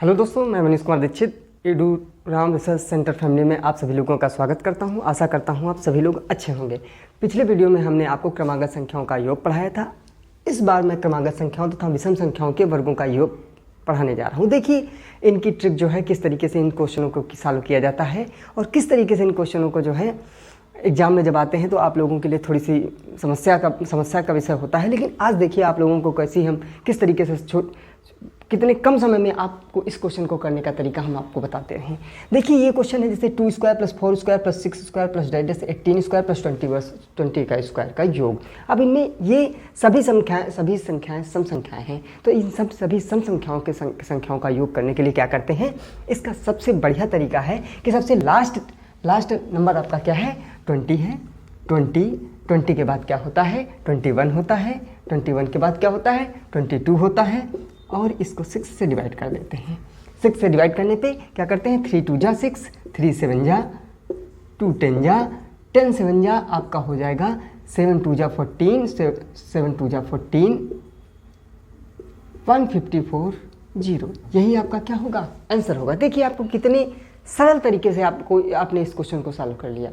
Hello दोस्तों, मैं Manish Kumar Dikshit Edu Ram research centre family में आप सभी लोगों का स्वागत करता हूं। आशा करता हूं आप सभी लोग अच्छे होंगे। पिछले वीडियो में हमने आपको क्रमागत संख्याओं का योग पढ़ाया था। इस बार मैं क्रमागत संख्याओं तथा विषम संख्याओं के वर्गों का योग पढ़ाने जा रहा हूं। देखिए इनकी ट्रिक जो है, किस तरीके से इन क्वेश्चनों को सॉल्व किया जाता है और किस तरीके से इन क्वेश्चनों को जो है एग्जाम में जब आते हैं तो आप लोगों के लिए थोड़ी सी समस्या का विषय होता है। लेकिन आज देखिए आप लोगों को कैसे हम किस तरीके से कितने कम समय में आपको इस क्वेश्चन को करने का तरीका हम आपको बताते हैं। देखिए ये क्वेश्चन है जैसे 2 square plus 4 square plus 6 square plus 18 square plus 20 का स्क्वायर का योग। अब इनमें ये सभी संख्याएं सम संख्याएं हैं, तो इन सभी सम संख्याओं के संख्याओं का योग करने के लिए क्या करते हैं, इसका सबसे बढ़िया तरीका है कि सबसे लास्ट नंबर आपका क्या है, 20 है। 20 के बाद क्या होता है, 21 होता है। 21 के बाद क्या होता है, 22 होता है। और इसको 6 से डिवाइड कर देते हैं। 6 से डिवाइड करने पे क्या करते हैं, 3 2 जा 6, 3 7 जा 2 10 जा 10 7 जा आपका हो जाएगा 7 2 जा 14 7 2 जा 14 154 0। यही आपका क्या होगा, आंसर होगा। देखिए आपको कितने सरल तरीके से आपने इस क्वेश्चन को सॉल्व कर लिया।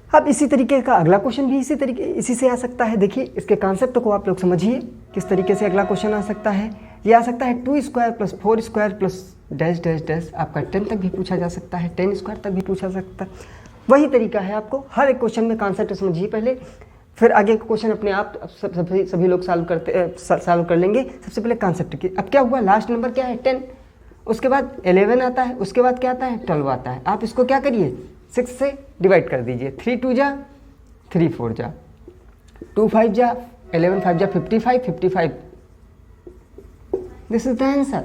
अब इसी तरीके का अगला क्वेश्चन भी इसी से आ सकता है। देखिए इसके कॉन्सेप्ट को आप लोग समझिए किस तरीके से अगला क्वेश्चन आ सकता है। ये आ सकता है 2 square plus 4 square plus dash dash dash. आपका 10 तक भी पूछा जा सकता है, 10 स्क्वायर तक भी पूछा जा सकता है। वही तरीका है, आपको हर एक क्वेश्चन में कॉन्सेप्ट समझिए पहले, फिर आगे क्वेश्चन अपने आप सभी लोग सॉल्व कर लेंगे। सबसे पहले कॉन्सेप्ट की। अब क्या हुआ, लास्ट नंबर क्या है 10, उसके बाद 11 आता है, उसके बाद क्या आता है 12 आता है। आप इसको क्या करिए, 6 से डिवाइड कर दीजिए। 3 2 जा 3 4 जा 2 5 जा 11 5 जा 55 दिस इज द आंसर।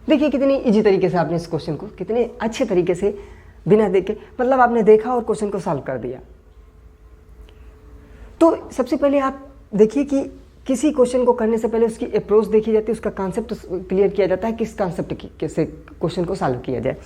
देखिए कितनी इजी तरीके से आपने इस क्वेश्चन को कितने अच्छे तरीके से बिना देखे, मतलब आपने देखा और क्वेश्चन को सॉल्व कर दिया। तो सबसे पहले आप देखिए कि किसी क्वेश्चन को करने से पहले उसकी अप्रोच देखी जाती है, उसका कॉन्सेप्ट क्लियर किया जाता है, किस कॉन्सेप्ट की कैसे क्वेश्चन को सॉल्व किया जाए।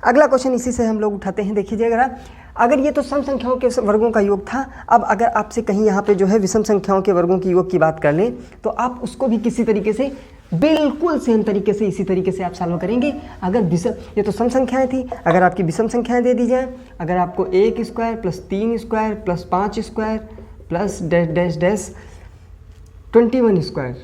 अगला क्वेश्चन इसी से हम लोग उठाते हैं। देखिए अगर ये तो सम संख्याओं के वर्गों का योग था, अब अगर आपसे कहीं यहाँ पे जो है विषम संख्याओं के वर्गों की योग की बात कर लें तो आप उसको भी किसी तरीके से बिल्कुल सेम तरीके से इसी तरीके से आप सॉल्व करेंगे। अगर ये तो सम संख्याएं थी, अगर आपकी विषम संख्याएं दे दी जाए, अगर आपको 1 square plus 3 square plus 5 square plus dash dash dash 21 square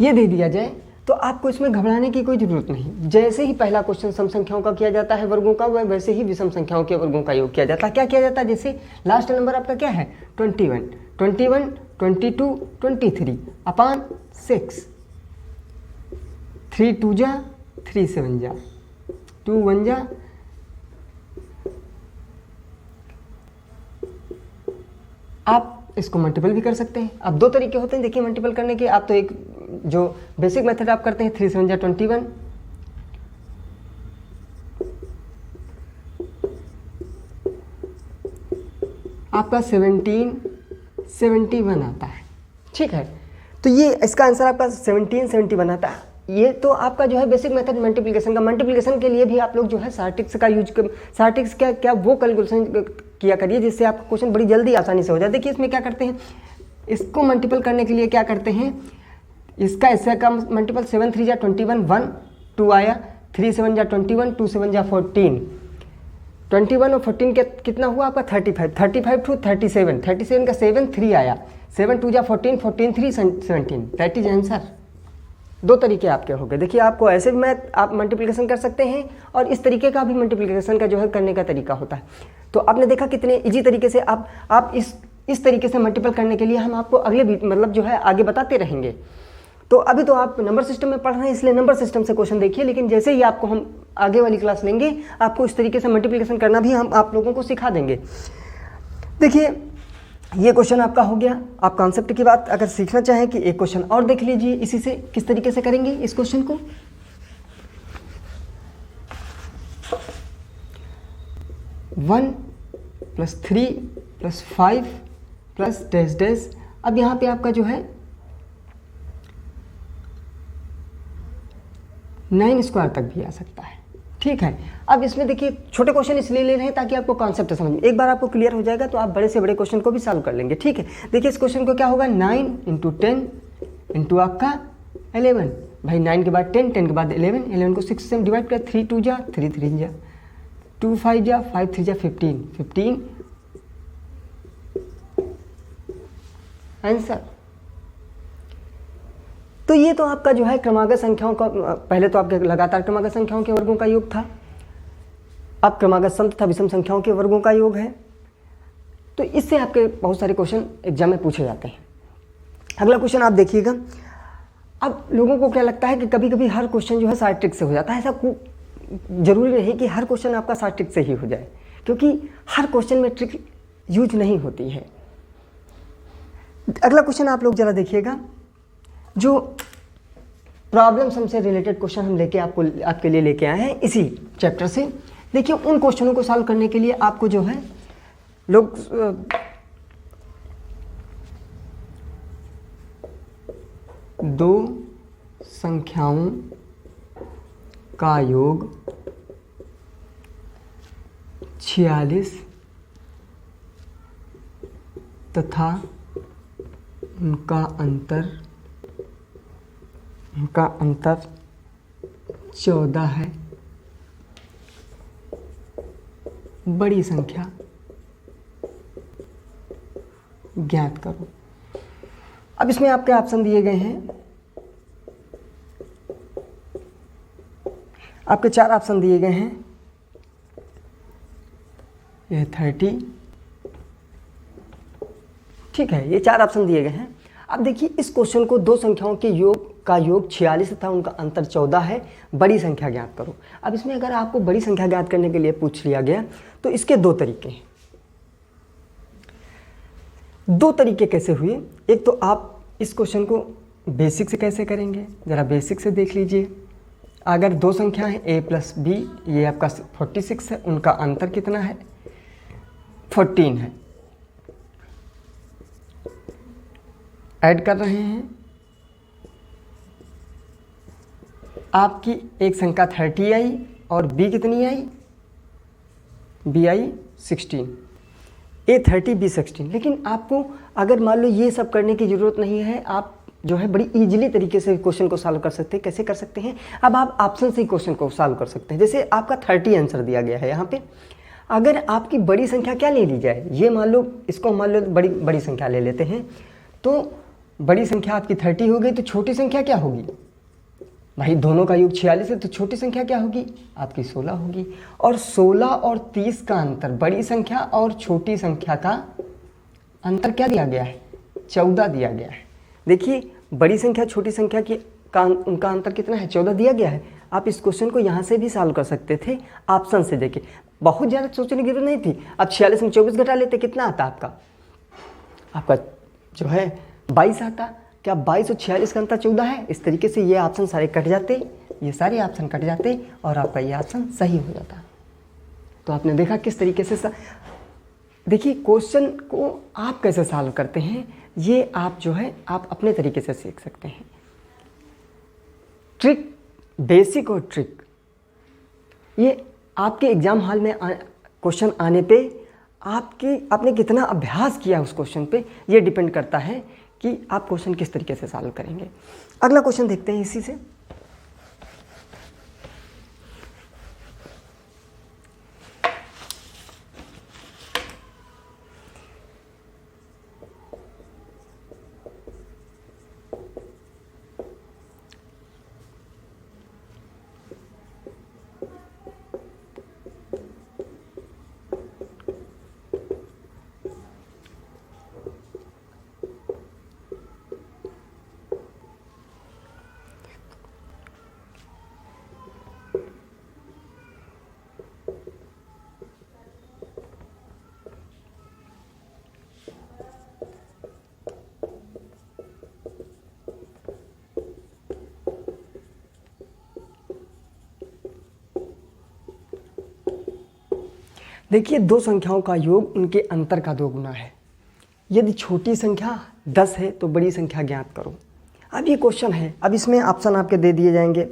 ये दे दिया जाए तो आपको इसमें घबराने की कोई ज़रूरत नहीं। जैसे ही पहला क्वेश्चन सम संख्याओं का किया जाता है वर्गों का, वह वैसे ही विषम संख्याओं के वर्गों का योग किया जाता है। क्या किया जाता है, जैसे लास्ट नंबर आपका क्या है 21 22 23 अपॉन 6। 3 2 जा 3 7 जा 2 1 जा आप इसको मल्टीपल भी कर सकते हैं। अब 2 तरीके होते हैं देखिए मल्टीपल करने के। आप तो एक जो बेसिक मेथड आप करते हैं 3 7 जा 21, आपका 71 आता है, ठीक है। तो ये इसका आंसर आपका 71 आता है। ये तो आपका जो है बेसिक मेथड मल्टीप्लिकेशन का। मल्टीप्लिकेशन के लिए भी आप लोग जो है सार्टिक्स का यूज कर, सार्टिक्स क्या वो कैलकुलेशन किया करिए जिससे आपका क्वेश्चन बड़ी जल्दी आसानी से हो जाए। देखिए इसमें क्या करते हैं, इसको मल्टीपल करने के लिए क्या करते हैं, इसका इससे का मल्टीपल 7 3 जा 21 1 2 आया, 3 7 जा 21 2 7 जा 14 21 और 14 के कितना हुआ आपका 35 टू 37 का 7 3 आया, 7 2 जा 14 14 3 17 दैट इज आंसर। 2 तरीके आपके हो गए। देखिए आपको ऐसे भी आप मल्टीप्लिकेशन कर सकते हैं और इस तरीके का भी मल्टीप्लिकेशन का जो है करने का तरीका होता है। तो आपने देखा कितने इजी तरीके से आप इस तरीके से मल्टीपल करने के लिए हम आपको अगले मतलब जो है आगे बताते रहेंगे। तो अभी तो आप नंबर सिस्टम में पढ़ रहे हैं इसलिए नंबर सिस्टम से क्वेश्चन देखिए, लेकिन जैसे ही आपको हम आगे वाली क्लास लेंगे आपको इस तरीके से मल्टीप्लिकेशन करना भी हम आप लोगों को सिखा देंगे। देखिए ये क्वेश्चन आपका हो गया। आप कॉन्सेप्ट की बात अगर सीखना चाहें कि एक क्वेश्चन और देख लीजिए इसी से किस तरीके से करेंगे इस क्वेश्चन को। 1 + 3 + 5 + डैश डैश। अब यहाँ पे आपका जो है 9 स्क्वायर तक भी आ सकता है, ठीक है। अब इसमें देखिए छोटे क्वेश्चन इसलिए ले रहे हैं ताकि आपको कॉन्सेप्ट समझ में, एक बार आपको क्लियर हो जाएगा तो आप बड़े से बड़े क्वेश्चन को भी सॉल्व कर लेंगे, ठीक है। देखिए इस क्वेश्चन को क्या होगा, 9 × 10 × आपका 11 भाई 9 के बाद 10, 10 के बाद 11, 11 को 6 से डिवाइड कर, 3 2 जा 3 3 जा 2 5 जा 5 3 जा 15, 15 आंसर। तो ये तो आपका जो है क्रमागत संख्याओं का, पहले तो आपके लगातार क्रमागत संख्याओं के वर्गों का योग था, अब क्रमागत सम तथा विषम संख्याओं के वर्गों का योग है। तो इससे आपके बहुत सारे क्वेश्चन एग्जाम में पूछे जाते हैं। अगला क्वेश्चन आप देखिएगा। अब लोगों को क्या लगता है कि कभी कभी हर क्वेश्चन जो है शार्ट ट्रिक से हो जाता है। ऐसा जरूरी नहीं कि हर क्वेश्चन आपका शार्ट ट्रिक से ही हो जाए, क्योंकि हर क्वेश्चन में ट्रिक यूज नहीं होती है। अगला क्वेश्चन आप लोग जरा देखिएगा। जो प्रॉब्लम सम से रिलेटेड क्वेश्चन हम आपके लिए लेके आए हैं इसी चैप्टर से। देखिए, उन क्वेश्चनों को सॉल्व करने के लिए आपको जो है लोग दो संख्याओं का योग 46 तथा उनका अंतर 14 है, बड़ी संख्या ज्ञात करो। अब इसमें आपके ऑप्शन दिए गए हैं, आपके 4 ऑप्शन दिए गए हैं। ये 30, ठीक है, ये 4 ऑप्शन दिए गए हैं। अब देखिए, इस क्वेश्चन को दो संख्याओं के योग का योग 46 तथा उनका अंतर 14 है, बड़ी संख्या ज्ञात करो। अब इसमें अगर आपको बड़ी संख्या ज्ञात करने के लिए पूछ लिया गया तो इसके दो तरीके हैं। दो तरीके कैसे हुए? एक तो आप इस क्वेश्चन को बेसिक से कैसे करेंगे, ज़रा बेसिक से देख लीजिए। अगर दो संख्या है a प्लस बी, ये आपका 46 है, उनका अंतर कितना है? 14 है। ऐड कर रहे हैं, आपकी एक संख्या 30 आई और b कितनी आई? b I 16, a 30 b 16। लेकिन आपको अगर मान लो ये सब करने की ज़रूरत नहीं है, आप जो है बड़ी इजीली तरीके से क्वेश्चन को सॉल्व कर सकते हैं। कैसे कर सकते हैं? अब आप ऑप्शन से ही क्वेश्चन को सॉल्व कर सकते हैं। जैसे आपका 30 आंसर दिया गया है यहाँ पे, अगर आपकी बड़ी संख्या क्या ले ली जाए, ये मान लो, इसको मान लो बड़ी संख्या ले लेते हैं, तो बड़ी संख्या आपकी 30 हो गई, तो छोटी संख्या क्या होगी? भाई दोनों का योग 46 है, तो छोटी संख्या क्या होगी? आपकी 16 होगी। और 16 और 30 का अंतर, बड़ी संख्या और छोटी संख्या का अंतर क्या दिया गया है? 14 दिया गया है। देखिए, बड़ी संख्या छोटी संख्या की उनका अंतर कितना है? 14 दिया गया है। आप इस क्वेश्चन को यहाँ से भी सॉल्व कर सकते थे ऑप्शन से देके, बहुत ज़्यादा सोचने की जरूरत नहीं थी। अब 46 में 24 घटा लेते, कितना आता आपका जो है 22 आता। क्या 22 और 46 का अंतर 14 है? इस तरीके से ये ऑप्शन सारे कट जाते, ये सारे ऑप्शन कट जाते और आपका ये ऑप्शन सही हो जाता। तो आपने देखा किस तरीके से देखिए, क्वेश्चन को आप कैसे सॉल्व करते हैं, ये आप जो है आप अपने तरीके से सीख सकते हैं। ट्रिक, बेसिक और ट्रिक, ये आपके एग्जाम हॉल में क्वेश्चन आने पे आपने कितना अभ्यास किया उस क्वेश्चन पे, ये डिपेंड करता है कि आप क्वेश्चन किस तरीके से सॉल्व करेंगे। अगला क्वेश्चन देखते हैं इसी से। देखिए, दो संख्याओं का योग उनके अंतर का 2 गुना है। यदि छोटी संख्या 10 है तो बड़ी संख्या ज्ञात करो। अब ये क्वेश्चन है, अब इसमें ऑप्शन आपके दे दिए जाएंगे।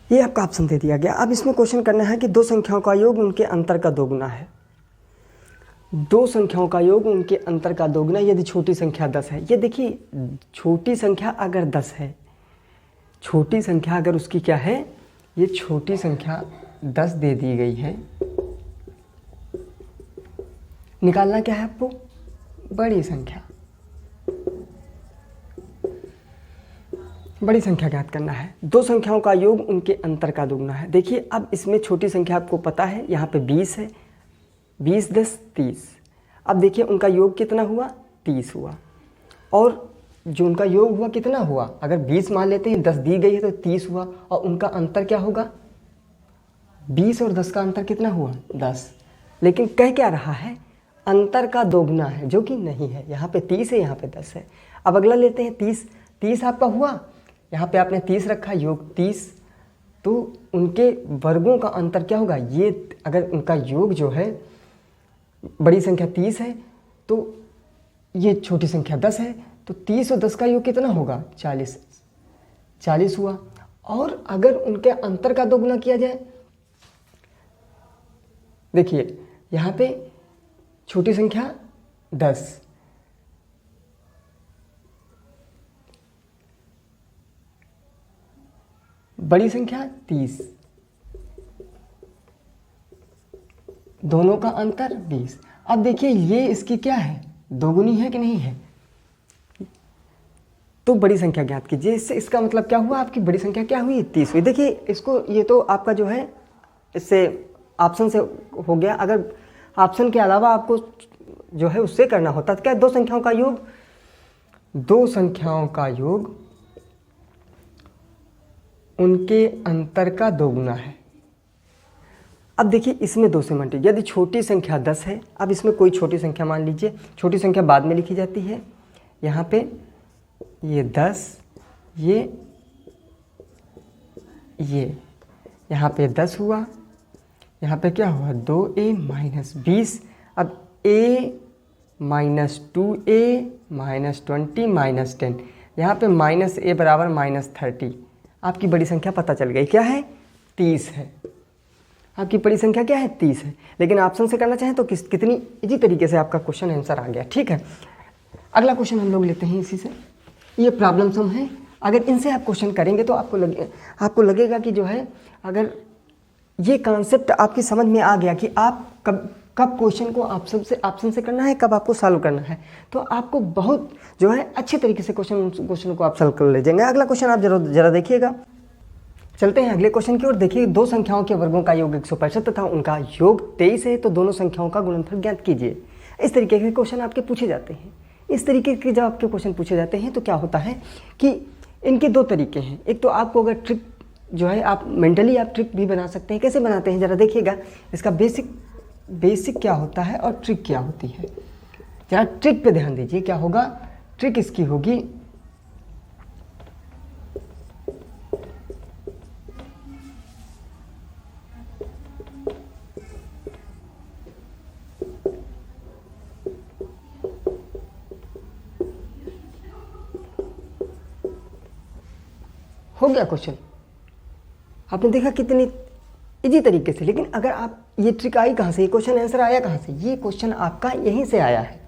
ये आपका ऑप्शन दे दिया गया। अब इसमें क्वेश्चन करना है कि दो संख्याओं का योग उनके अंतर का दोगुना है। दो संख्याओं का योग उनके अंतर का दोगुना यदि छोटी संख्या 10 है। ये देखिए, छोटी संख्या अगर 10 है, छोटी संख्या अगर उसकी क्या है, ये छोटी संख्या 10 दे दी गई है, निकालना क्या है आपको, बड़ी संख्या। बड़ी संख्या ज्ञात करना है। दो संख्याओं का योग उनके अंतर का दोगुना है। देखिए, अब इसमें छोटी संख्या आपको पता है, यहाँ पे 20 है, 20 10 30। अब देखिए उनका योग कितना हुआ, 30 हुआ, और जो उनका योग हुआ कितना हुआ, अगर 20 मान लेते हैं, 10 दी गई है तो 30 हुआ, और उनका अंतर क्या होगा, 20 और 10 का अंतर कितना हुआ, 10। लेकिन कह क्या रहा है, अंतर का दोगुना है, जो कि नहीं है। यहाँ पे 30 है, यहाँ पे 10 है। अब अगला लेते हैं 30। 30 आपका हुआ, यहाँ पे आपने 30 रखा, योग 30, तो उनके वर्गों का अंतर क्या होगा, ये अगर उनका योग जो है बड़ी संख्या 30 है तो ये छोटी संख्या 10 है, तो 30 और 10 का योग कितना होगा, 40। 40 हुआ। और अगर उनके अंतर का दोगुना किया जाए, देखिए यहाँ पे छोटी संख्या 10, बड़ी संख्या 30, दोनों का अंतर 20। अब देखिए ये इसकी क्या है, दोगुनी है कि नहीं है, तो बड़ी संख्या ज्ञात कीजिए। इससे इसका मतलब क्या हुआ, आपकी बड़ी संख्या क्या हुई, 30 हुई। देखिए इसको, ये तो आपका जो है इससे ऑप्शन से हो गया। अगर ऑप्शन के अलावा आपको जो है उससे करना होता तो क्या, दो संख्याओं का योग, दो संख्याओं का योग उनके अंतर का दोगुना है। अब देखिए इसमें 2 से मल्टी, यदि छोटी संख्या 10 है, अब इसमें कोई छोटी संख्या मान लीजिए, छोटी संख्या बाद में लिखी जाती है। यहाँ पे ये 10, ये यहाँ पे 10 हुआ, यहाँ पे क्या हुआ, 2a माइनस 20। अब a minus 2a minus 20 minus 10, यहाँ पे माइनस a बराबर माइनस 30। आपकी बड़ी संख्या पता चल गई, क्या है, 30 है। आपकी बड़ी संख्या क्या है, 30 है। लेकिन ऑप्शन से करना चाहें तो कितनी इजी तरीके से आपका क्वेश्चन आंसर आ गया। ठीक है, अगला क्वेश्चन हम लोग लेते हैं इसी से। ये प्रॉब्लम सम है, अगर इनसे आप क्वेश्चन करेंगे तो आपको लगेगा कि जो है, अगर ये कॉन्सेप्ट आपकी समझ में आ गया कि आप कब क्वेश्चन को ऑप्शन से करना है, कब आपको सॉल्व करना है, तो आपको बहुत जो है अच्छे तरीके से क्वेश्चन को आप सॉल्व कर ले जाएंगे। अगला क्वेश्चन आप जरा देखिएगा। चलते हैं अगले क्वेश्चन की ओर। देखिए, दो संख्याओं के वर्गों का योग 165 तथा उनका योग 23 है, तो दोनों संख्याओं का गुणनफल ज्ञात कीजिए। इस तरीके के क्वेश्चन आपके पूछे जाते हैं। इस तरीके के जब आपके क्वेश्चन पूछे जाते हैं तो क्या होता है कि इनके 2 तरीके हैं। एक तो आपको अगर ट्रिक जो है, आप मेंटली आप ट्रिक भी बना सकते हैं। कैसे बनाते हैं जरा देखिएगा, इसका बेसिक क्या होता है और ट्रिक क्या होती है। जरा ट्रिक पे ध्यान दीजिए, क्या होगा, ट्रिक इसकी होगी, हो गया क्वेश्चन, आपने देखा कितनी इजी तरीके से। लेकिन अगर आप, ये ट्रिक आई कहाँ से, ये क्वेश्चन आंसर आया कहाँ से, ये क्वेश्चन आपका यहीं से आया है।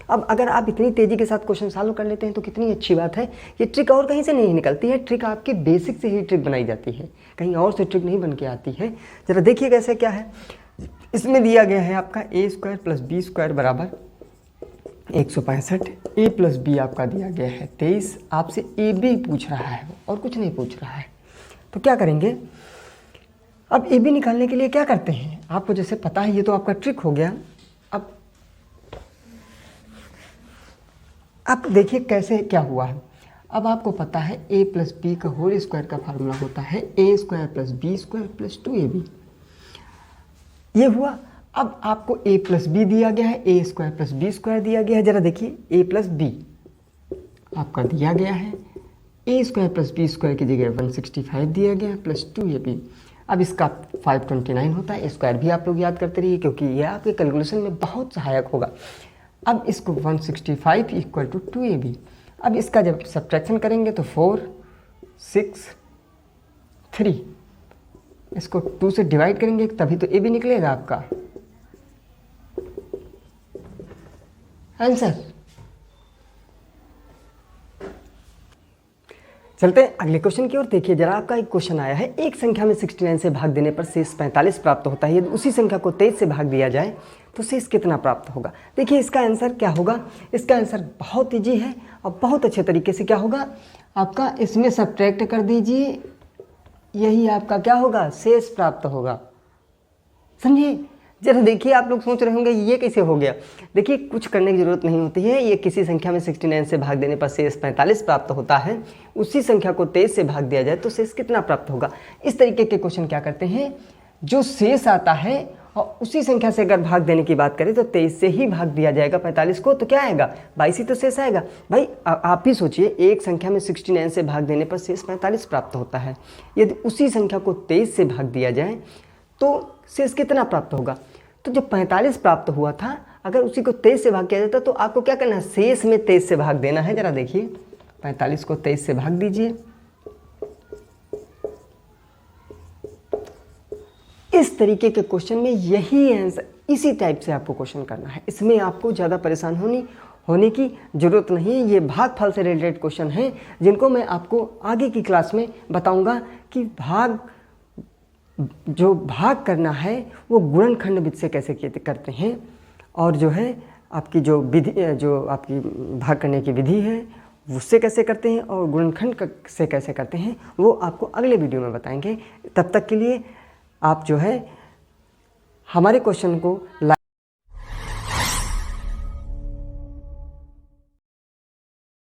अब अगर आप इतनी तेज़ी के साथ क्वेश्चन सॉल्व कर लेते हैं तो कितनी अच्छी बात है। ये ट्रिक और कहीं से नहीं निकलती है, ट्रिक आपके बेसिक से ही ट्रिक बनाई जाती है, कहीं और से ट्रिक नहीं बन के आती है। ज़रा देखिए कैसे क्या है। इसमें दिया गया है आपका a² + b² बराबर 165, a + b आपका दिया गया है 23। आपसे ab पूछ रहा है और कुछ नहीं पूछ रहा है, तो क्या करेंगे। अब ab निकालने के लिए क्या करते हैं, आपको जैसे पता है, ये तो आपका ट्रिक हो गया। अब आप देखिए कैसे क्या हुआ है। अब आपको पता है a + b का होल स्क्वायर का फार्मूला होता है a² + b² + 2ab। ये हुआ। अब आपको a + b दिया गया है, a² + b² दिया गया है। जरा देखिए a + b आपका दिया गया है, a² + b² की जगह 165 दिया गया प्लस 2ab। अब इसका 529 होता है। स्क्वायर भी आप लोग याद करते रहिए क्योंकि यह आपके कैलकुलेशन में बहुत सहायक होगा। अब इसको 165 = 2ab। अब इसका जब सब्ट्रैक्शन करेंगे तो 4 6 3 इसको 2 से डिवाइड करेंगे तभी तो ए भी निकलेगा आपका आंसर। चलते हैं अगले क्वेश्चन की ओर। देखिए जरा, आपका एक क्वेश्चन आया है, एक संख्या में 69 से भाग देने पर शेष 45 प्राप्त होता है। यदि उसी संख्या को 23 से भाग दिया जाए तो शेष कितना प्राप्त होगा। देखिए इसका आंसर क्या होगा। इसका आंसर बहुत ईजी है और बहुत अच्छे तरीके से क्या होगा आपका, इसमें सब्ट्रैक्ट कर दीजिए, यही आपका क्या होगा, शेष प्राप्त होगा। समझिए जरा, देखिए आप लोग सोच रहे होंगे ये कैसे हो गया। देखिए कुछ करने की जरूरत नहीं होती है। ये किसी संख्या में 69 से भाग देने पर शेष 45 प्राप्त होता है, उसी संख्या को 23 से भाग दिया जाए तो शेष कितना प्राप्त होगा। इस तरीके के क्वेश्चन क्या करते हैं, जो शेष आता है और उसी संख्या से अगर भाग देने की बात करें तो 23 से ही भाग दिया जाएगा 45 को, तो क्या आएगा 22 ही तो शेष आएगा। भाई आप ही सोचिए, एक संख्या में 69 से भाग देने पर शेष 45 प्राप्त होता है, यदि उसी संख्या को 23 से भाग दिया जाए तो शेष कितना प्राप्त होगा। तो जब 45 प्राप्त हुआ था, अगर उसी को 23 से भाग किया जाता तो आपको क्या करना है, शेष में 23 से भाग देना है। जरा देखिए 45 को 23 से भाग दीजिए, इस तरीके के क्वेश्चन में यही आंसर, इसी टाइप से आपको क्वेश्चन करना है। इसमें आपको ज़्यादा परेशान होने की ज़रूरत नहीं है। ये भागफल से रिलेटेड क्वेश्चन हैं जिनको मैं आपको आगे की क्लास में बताऊंगा कि जो भाग करना है वो गुणनखंड विधि से कैसे करते हैं, और जो है आपकी जो विधि, जो आपकी भाग करने की विधि है उससे कैसे करते हैं और गुणनखंड से कैसे करते हैं, वो आपको अगले वीडियो में बताएंगे। तब तक के लिए आप जो है हमारे क्वेश्चन को